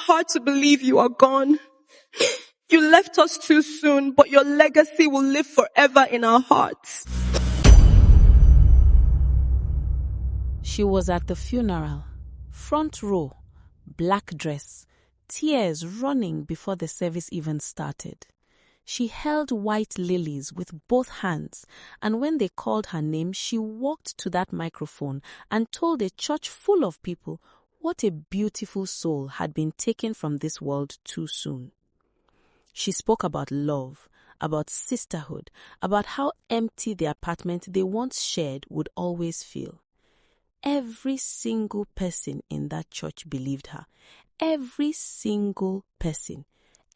hard to believe you are gone. You left us too soon, but your legacy will live forever in our hearts. She was at the funeral, front row, black dress, tears running before the service even started. She held white lilies with both hands, and when they called her name, she walked to that microphone and told a church full of people what a beautiful soul had been taken from this world too soon. She spoke about love, about sisterhood, about how empty the apartment they once shared would always feel. Every single person in that church believed her. Every single person,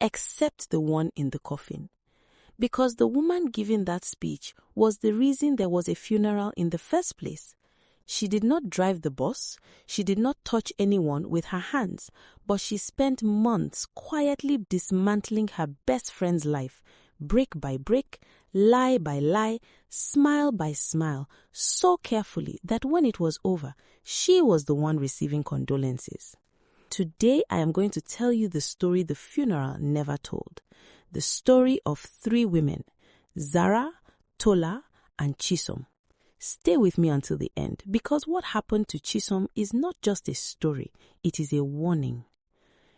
except the one in the coffin. Because the woman giving that speech was the reason there was a funeral in the first place. She did not drive the bus, she did not touch anyone with her hands, but she spent months quietly dismantling her best friend's life, brick by brick, lie by lie, smile by smile, so carefully that when it was over, she was the one receiving condolences. Today I am going to tell you the story the funeral never told. The story of 3 women, Zara, Tola, and Chisom. Stay with me until the end, because what happened to Chisom is not just a story, it is a warning.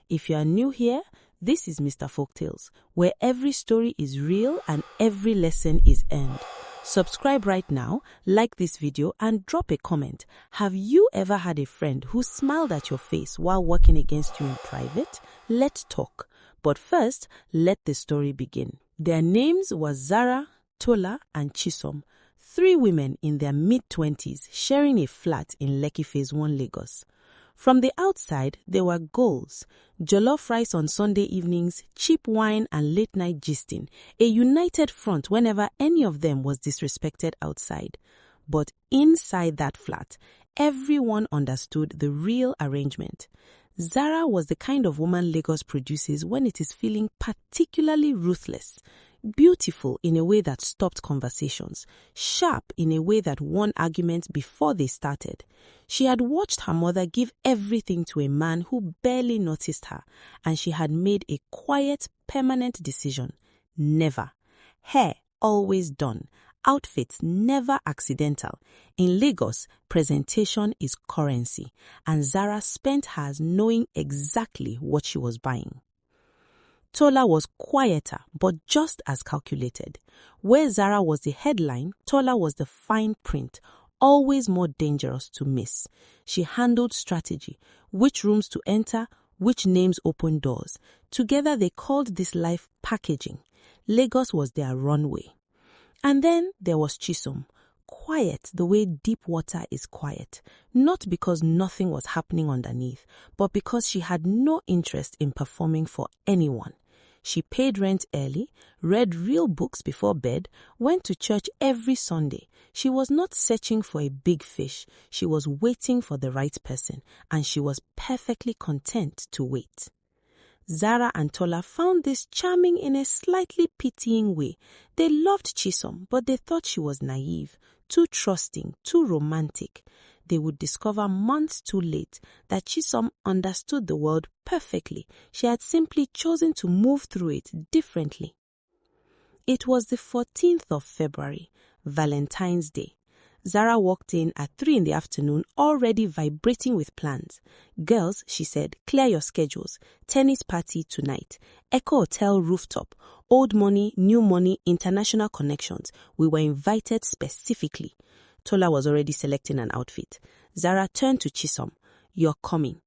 If you are new here, this is Mr. Folktales, where every story is real and every lesson is earned. Subscribe right now, like this video, and drop a comment. Have you ever had a friend who smiled at your face while working against you in private? Let's talk. But first, let the story begin. Their names were Zara, Tola, and Chisom, 3 women in their mid-20s sharing a flat in Lekki Phase 1 Lagos. From the outside, there were goals, jollof rice on Sunday evenings, cheap wine and late-night gisting, a united front whenever any of them was disrespected outside. But inside that flat, everyone understood the real arrangement. Zara was the kind of woman Lagos produces when it is feeling particularly ruthless. Beautiful in a way that stopped conversations, sharp in a way that won arguments before they started. She had watched her mother give everything to a man who barely noticed her, and she had made a quiet, permanent decision. Never. Hair always done. Outfits never accidental. In Lagos, presentation is currency, and Zara spent hers knowing exactly what she was buying. Tola was quieter, but just as calculated. Where Zara was the headline, Tola was the fine print, always more dangerous to miss. She handled strategy, which rooms to enter, which names open doors. Together they called this life packaging. Lagos was their runway. And then there was Chisom, quiet the way deep water is quiet, not because nothing was happening underneath, but because she had no interest in performing for anyone. She paid rent early, read real books before bed, went to church every Sunday. She was not searching for a big fish. She was waiting for the right person, and she was perfectly content to wait. Zara and Tola found this charming in a slightly pitying way. They loved Chisom, but they thought she was naive, too trusting, too romantic. They would discover months too late that Chisom understood the world perfectly. She had simply chosen to move through it differently. It was the 14th of February, Valentine's Day. Zara walked in at 3 in the afternoon, already vibrating with plans. Girls, she said, clear your schedules. Tennis party tonight. Echo Hotel rooftop. Old money, new money, international connections. We were invited specifically. Tola was already selecting an outfit. Zara turned to Chisom. You're coming.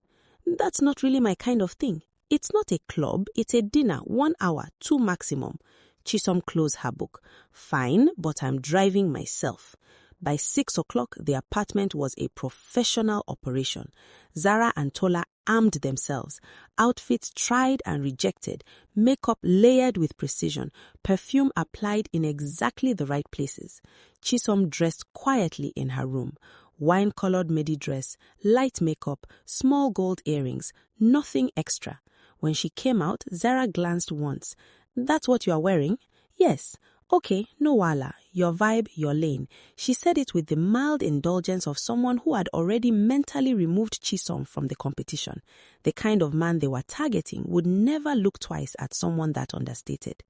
That's not really my kind of thing. It's not a club, it's a dinner, 1 hour, 2 maximum. Chisom closed her book. Fine, but I'm driving myself. By 6 o'clock, the apartment was a professional operation. Zara and Tola armed themselves. Outfits tried and rejected. Makeup layered with precision. Perfume applied in exactly the right places. Chisom dressed quietly in her room. Wine-colored midi dress, light makeup, small gold earrings, nothing extra. When she came out, Zara glanced once. That's what you are wearing? Yes. Okay, no wala, your vibe, your lane. She said it with the mild indulgence of someone who had already mentally removed Chisom from the competition. The kind of man they were targeting would never look twice at someone that understated.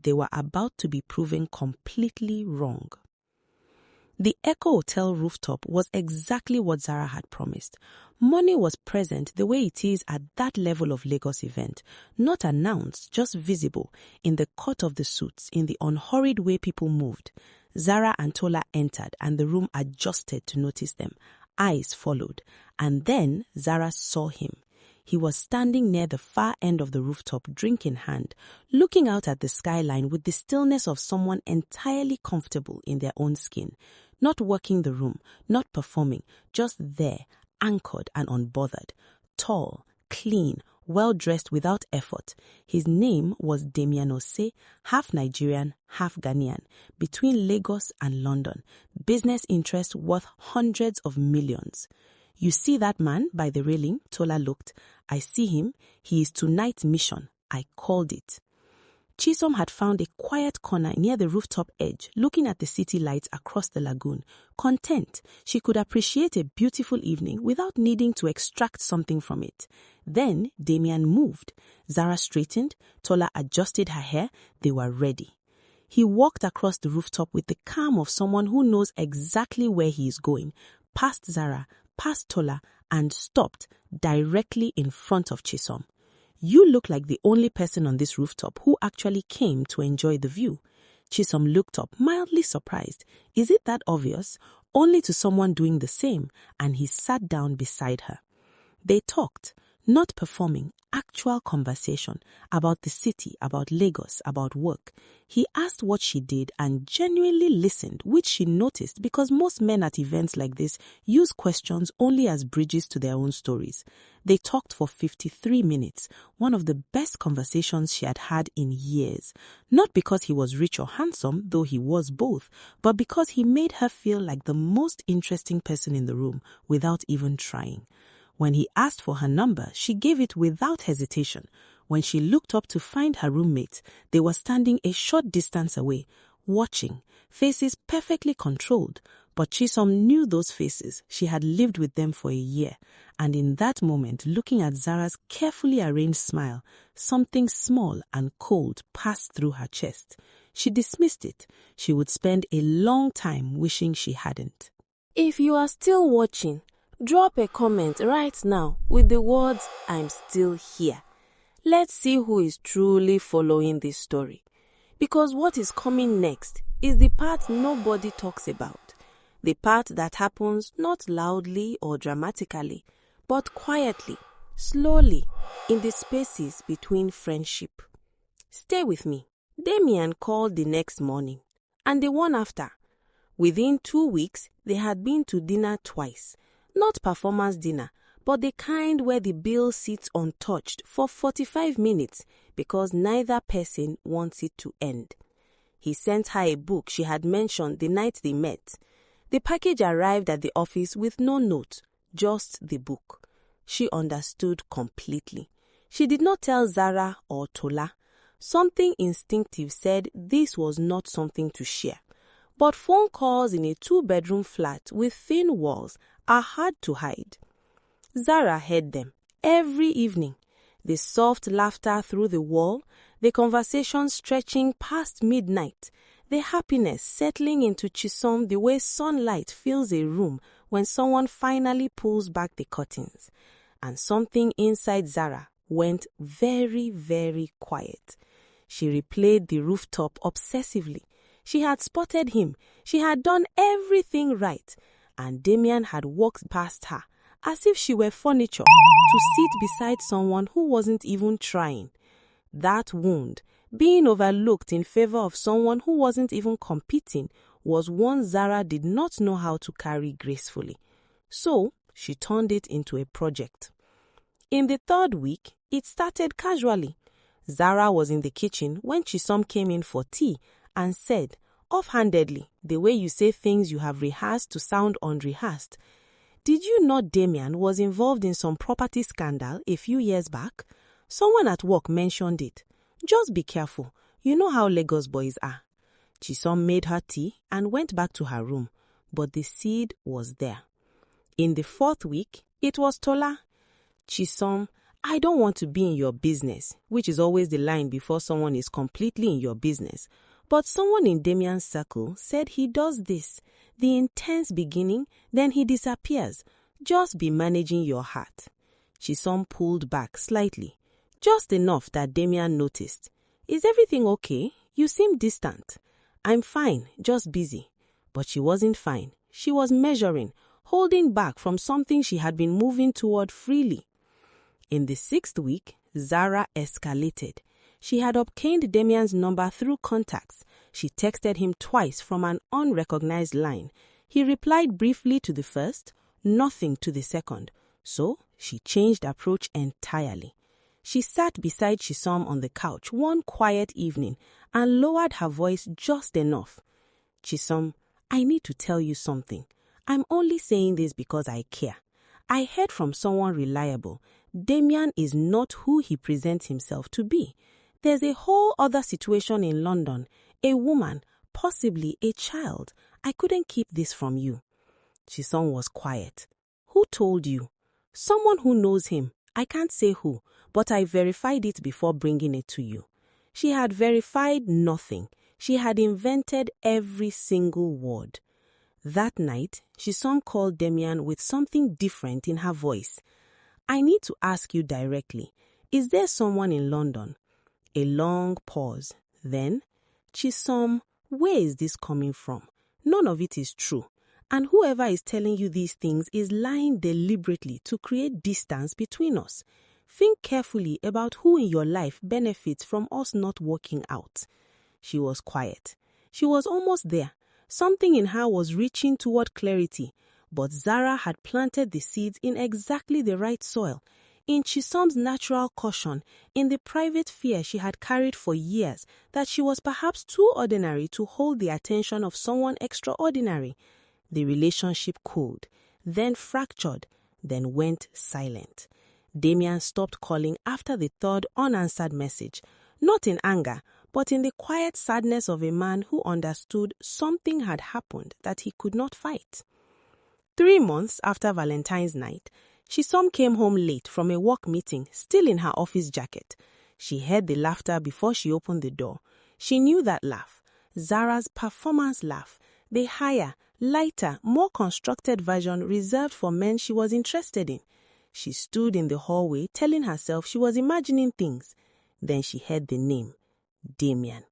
They were about to be proven completely wrong. The Echo Hotel rooftop was exactly what Zara had promised. Money was present the way it is at that level of Lagos event, not announced, just visible, in the cut of the suits, in the unhurried way people moved. Zara and Tola entered and the room adjusted to notice them. Eyes followed, and then Zara saw him. He was standing near the far end of the rooftop, drink in hand, looking out at the skyline with the stillness of someone entirely comfortable in their own skin. Not working the room, not performing, just there, anchored and unbothered. Tall, clean, well-dressed without effort. His name was Damian Ose, half Nigerian, half Ghanaian, between Lagos and London. Business interest worth hundreds of millions. You see that man by the railing? Tola looked. I see him. He is tonight's mission. I called it. Chisom had found a quiet corner near the rooftop edge, looking at the city lights across the lagoon. Content, she could appreciate a beautiful evening without needing to extract something from it. Then Damian moved. Zara straightened. Tola adjusted her hair. They were ready. He walked across the rooftop with the calm of someone who knows exactly where he is going, past Zara, past Tola, and stopped directly in front of Chisom. You look like the only person on this rooftop who actually came to enjoy the view. Chisom looked up, mildly surprised. Is it that obvious? Only to someone doing the same, and he sat down beside her. They talked, not performing, actual conversation about the city, about Lagos, about work. He asked what she did and genuinely listened, which she noticed because most men at events like this use questions only as bridges to their own stories. They talked for 53 minutes, one of the best conversations she had had in years. Not because he was rich or handsome, though he was both, but because he made her feel like the most interesting person in the room without even trying. When he asked for her number, she gave it without hesitation. When she looked up to find her roommates, they were standing a short distance away, watching, faces perfectly controlled. But Chisom knew those faces. She had lived with them for a year. And in that moment, looking at Zara's carefully arranged smile, something small and cold passed through her chest. She dismissed it. She would spend a long time wishing she hadn't. If you are still watching, drop a comment right now with the words, I'm still here. Let's see who is truly following this story. Because what is coming next is the part nobody talks about. The part that happens not loudly or dramatically, but quietly, slowly, in the spaces between friendship. Stay with me. Damian called the next morning, and the one after. Within 2 weeks, they had been to dinner twice. Not performance dinner, but the kind where the bill sits untouched for 45 minutes because neither person wants it to end. He sent her a book she had mentioned the night they met. The package arrived at the office with no note, just the book. She understood completely. She did not tell Zara or Tola. Something instinctive said this was not something to share. But phone calls in a 2-bedroom flat with thin walls are hard to hide. Zara heard them every evening. The soft laughter through the wall, the conversation stretching past midnight, the happiness settling into Chisom the way sunlight fills a room when someone finally pulls back the curtains. And something inside Zara went very, very quiet. She replayed the rooftop obsessively. She had spotted him. She had done everything right. And Damian had walked past her, as if she were furniture, to sit beside someone who wasn't even trying. That wound, being overlooked in favor of someone who wasn't even competing, was one Zara did not know how to carry gracefully. So, she turned it into a project. In the 3rd week, it started casually. Zara was in the kitchen when Chisom came in for tea and said, offhandedly, the way you say things you have rehearsed to sound unrehearsed, did you know Damian was involved in some property scandal a few years back? Someone at work mentioned it. Just be careful. You know how Lagos boys are. Chisom made her tea and went back to her room, but the seed was there. In the 4th week, it was Tola. Chisom, I don't want to be in your business, which is always the line before someone is completely in your business. But someone in Damian's circle said he does this. The intense beginning, then he disappears. Just be managing your heart. Chisom pulled back slightly, just enough that Damian noticed. Is everything okay? You seem distant. I'm fine, just busy. But she wasn't fine. She was measuring, holding back from something she had been moving toward freely. In the 6th week, Zara escalated. She had obtained Damian's number through contacts. She texted him twice from an unrecognized line. He replied briefly to the first, nothing to the second. So she changed approach entirely. She sat beside Chisom on the couch one quiet evening and lowered her voice just enough. Chisom, I need to tell you something. I'm only saying this because I care. I heard from someone reliable. Damian is not who he presents himself to be. There's a whole other situation in London. A woman, possibly a child. I couldn't keep this from you. Chisom was quiet. Who told you? Someone who knows him. I can't say who, but I verified it before bringing it to you. She had verified nothing. She had invented every single word. That night, Chisom called Damian with something different in her voice. I need to ask you directly, is there someone in London? A long pause. Then, Chisom, where is this coming from? None of it is true. And whoever is telling you these things is lying deliberately to create distance between us. Think carefully about who in your life benefits from us not working out. She was quiet. She was almost there. Something in her was reaching toward clarity, but Zara had planted the seeds in exactly the right soil. In Chisom's natural caution, in the private fear she had carried for years that she was perhaps too ordinary to hold the attention of someone extraordinary. The relationship cooled, then fractured, then went silent. Damian stopped calling after the 3rd unanswered message, not in anger, but in the quiet sadness of a man who understood something had happened that he could not fight. 3 months after Valentine's night, Chisom came home late from a work meeting, still in her office jacket. She heard the laughter before she opened the door. She knew that laugh, Zara's performance laugh, the higher, lighter, more constructed version reserved for men she was interested in. She stood in the hallway telling herself she was imagining things. Then she heard the name, Damian.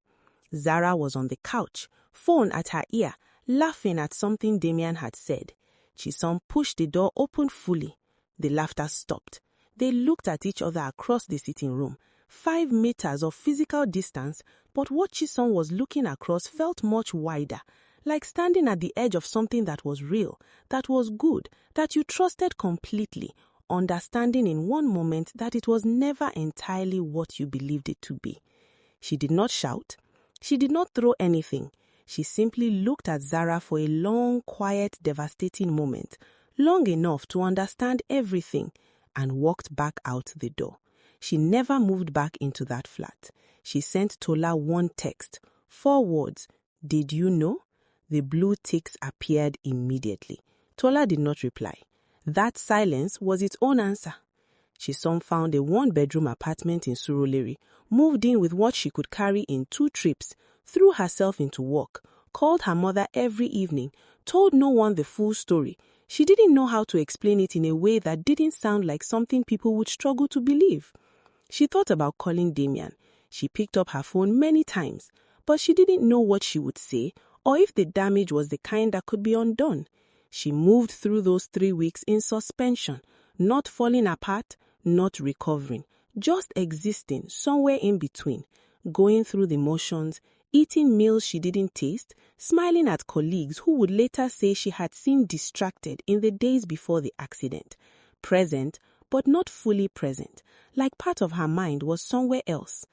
Zara was on the couch, phone at her ear, laughing at something Damian had said. Chisom pushed the door open fully. The laughter stopped. They looked at each other across the sitting room. 5 meters of physical distance, but what Chisom was looking across felt much wider, like standing at the edge of something that was real, that was good, that you trusted completely, understanding in one moment that it was never entirely what you believed it to be. She did not shout. She did not throw anything. She simply looked at Zara for a long, quiet, devastating moment, long enough to understand everything, and walked back out the door. She never moved back into that flat. She sent Tola one text, 4 words, "Did you know?" The blue ticks appeared immediately. Tola did not reply. That silence was its own answer. Chisom found a 1-bedroom apartment in Surulere, moved in with what she could carry in 2 trips, threw herself into work, called her mother every evening, told no one the full story. She didn't know how to explain it in a way that didn't sound like something people would struggle to believe. She thought about calling Damian. She picked up her phone many times, but she didn't know what she would say or if the damage was the kind that could be undone. She moved through those 3 weeks in suspension, not falling apart, not recovering, just existing somewhere in between, going through the motions, eating meals she didn't taste, smiling at colleagues who would later say she had seemed distracted in the days before the accident, present but not fully present, like part of her mind was somewhere else.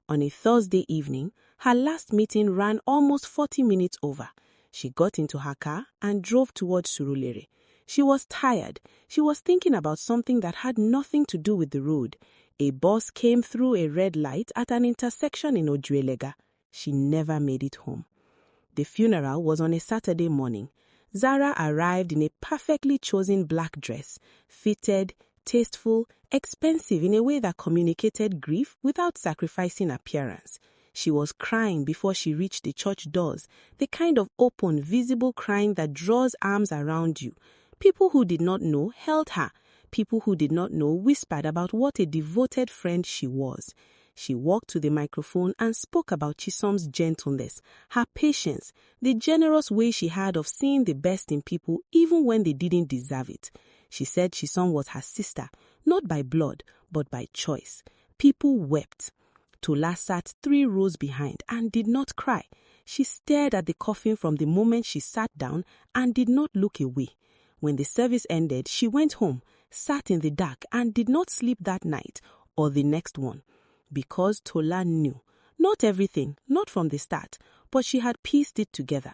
On a Thursday evening, her last meeting ran almost 40 minutes over. She got into her car and drove towards Surulere. She was tired. She was thinking about something that had nothing to do with the road. A bus came through a red light at an intersection in Ojuelega. She never made it home. The funeral was on a Saturday morning. Zara arrived in a perfectly chosen black dress, fitted, tasteful, expensive in a way that communicated grief without sacrificing appearance. She was crying before she reached the church doors, the kind of open, visible crying that draws arms around you. People who did not know held her. People who did not know whispered about what a devoted friend she was. She walked to the microphone and spoke about Chisom's gentleness, her patience, the generous way she had of seeing the best in people even when they didn't deserve it. She said Chisom was her sister, not by blood, but by choice. People wept. Tola sat 3 rows behind and did not cry. She stared at the coffin from the moment she sat down and did not look away. When the service ended, she went home, sat in the dark and did not sleep that night or the next one. Because Tola knew, not everything, not from the start, but she had pieced it together.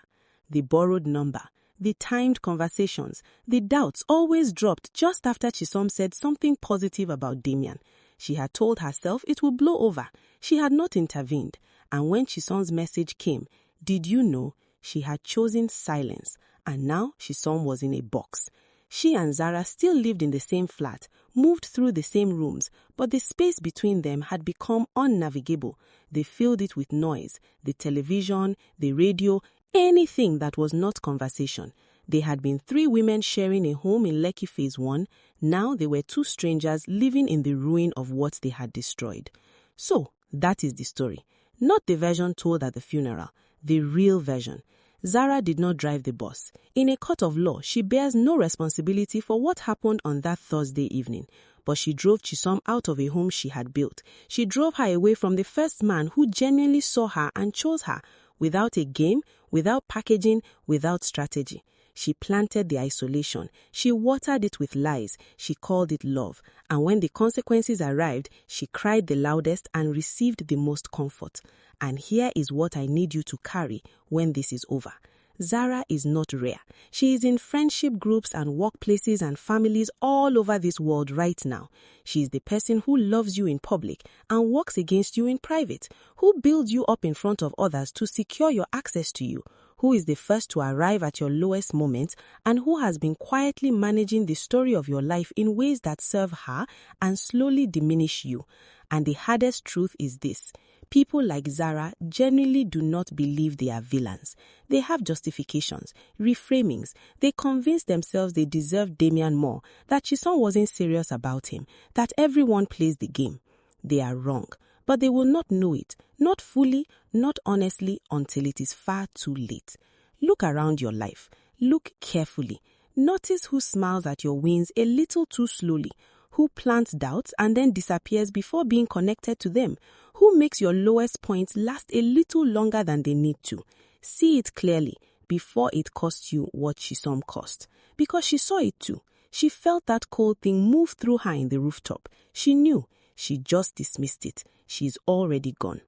The borrowed number, the timed conversations, the doubts always dropped just after Chisom said something positive about Damien. She had told herself it would blow over. She had not intervened. And when Chisom's message came, did you know, she had chosen silence, and now Chisom was in a box. She and Zara still lived in the same flat, moved through the same rooms, but the space between them had become unnavigable. They filled it with noise, the television, the radio, anything that was not conversation. They had been 3 women sharing a home in Lekki Phase 1. Now they were 2 strangers living in the ruin of what they had destroyed. So, that is the story. Not the version told at the funeral, the real version. Zara did not drive the bus. In a court of law, she bears no responsibility for what happened on that Thursday evening. But she drove Chisom out of a home she had built. She drove her away from the first man who genuinely saw her and chose her, without a game, without packaging, without strategy. She planted the isolation. She watered it with lies. She called it love. And when the consequences arrived, she cried the loudest and received the most comfort. And here is what I need you to carry when this is over. Zara is not rare. She is in friendship groups and workplaces and families all over this world right now. She is the person who loves you in public and works against you in private, who builds you up in front of others to secure your access to you, who is the first to arrive at your lowest moment, and who has been quietly managing the story of your life in ways that serve her and slowly diminish you. And the hardest truth is this: people like Zara genuinely do not believe they are villains. They have justifications, reframings. They convince themselves they deserve Damien more, that Chisom wasn't serious about him, that everyone plays the game. They are wrong, but they will not know it, not fully, not honestly, until it is far too late. Look around your life. Look carefully. Notice who smiles at your wins a little too slowly, who plants doubts and then disappears before being connected to them, who makes your lowest points last a little longer than they need to. See it clearly before it costs you what Chisom cost. Because she saw it too. She felt that cold thing move through her in the rooftop. She knew. She just dismissed it. She's already gone.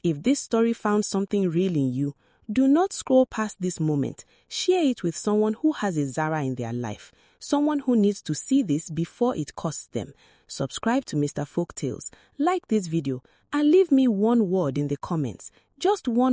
If this story found something real in you, do not scroll past this moment. Share it with someone who has a Zara in their life, someone who needs to see this before it costs them. Subscribe to Mr. Folktales, like this video, and leave me one word in the comments. Just one